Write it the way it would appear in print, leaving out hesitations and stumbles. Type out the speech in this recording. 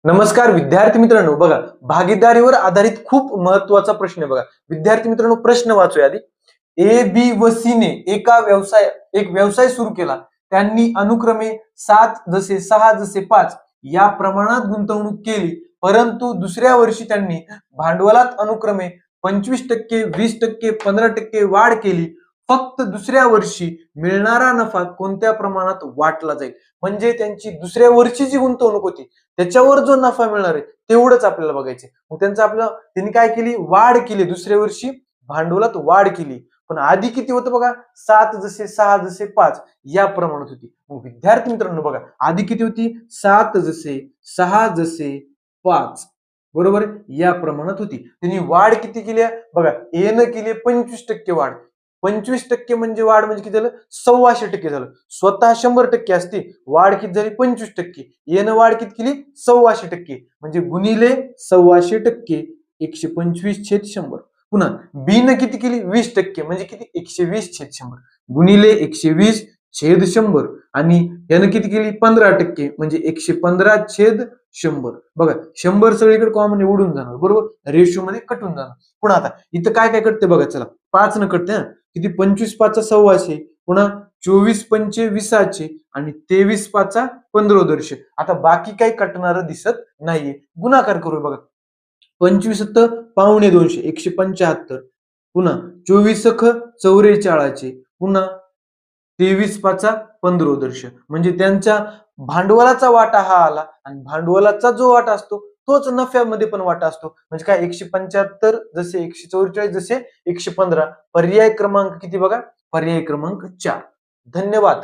नमस्कार विद्यार्थी मित्रांनो, बघा भागीदारीवर आधारित खूप महत्वाचा प्रश्न आहे बघा. विद्यार्थी मित्रांनो, प्रश्न वाचूया आधी. ए, बी व सी ने एक व्यवसाय सुरू केला. त्यांनी अनुक्रमे 7 जसे 6 जसे 5 या प्रमाणात गुंतवणूक केली. परंतु दुसऱ्या वर्षी त्यांनी भांडवलात अनुक्रमे 25%, 20%, 15% वाढ केली. फक्त दुसऱ्या वर्षी मिळणारा नफा कोणत्या प्रमाणात वाटला जाईल? म्हणजे त्यांची दुसऱ्या वर्षी जी गुंतवणूक होती त्याच्यावर जो नफा मिळणार आहे तेवढंच आपल्याला बघायचे. मग त्यांनी काय केली? वाढ केली. दुसऱ्या वर्षी भांडवलात वाढ केली. पण आधी किती होतं बघा? 7 जसे 6 जसे 5 या प्रमाणात होती. मग विद्यार्थी मित्रांनो बघा, आधी किती होती? 7 जसे 6 जसे 5 बरोबर या प्रमाणात होती. त्यांनी वाढ किती केली बघा? ए न केली 25% वाढ. 25% म्हणजे वाढ म्हणजे किती झालं? 125% झालं. स्वतः 100% असते, वाढ किती झाली? 25%. येनं वाढ किती केली? 125%. म्हणजे गुणिले 125% 125/100. पुन्हा बी न किती केली? 20% म्हणजे किती? 120/100 गुणिले 120/100. आणि यानं किती केली? 15% म्हणजे 115/100. बघा 100 सगळीकडे कॉमन उडून जाणार बरोबर, रेशो मध्ये कटून जाणार. पुन्हा आता इथं काय काय कटते बघा, चला 5 न कटते किती? 25 5 100. पुन्हा 24 पंचे 20 आणि 23 5 1500. आता बाकी काही कटणारं दिसत नाहीये. गुणाकार करू बघा. 25 पावणे 200 175. पुन्हा 24 44. पुन्हा 23 5 1500. म्हणजे त्यांच्या भांडवलाचा वाटा हा आला आणि भांडवलाचा जो वाटा असतो तोच नफ्यामध्ये पण वाटा असतो. म्हणजे काय? 175 जसे 144 जसे 115. पर्याय क्रमांक किती बघा? पर्याय क्रमांक 4. धन्यवाद.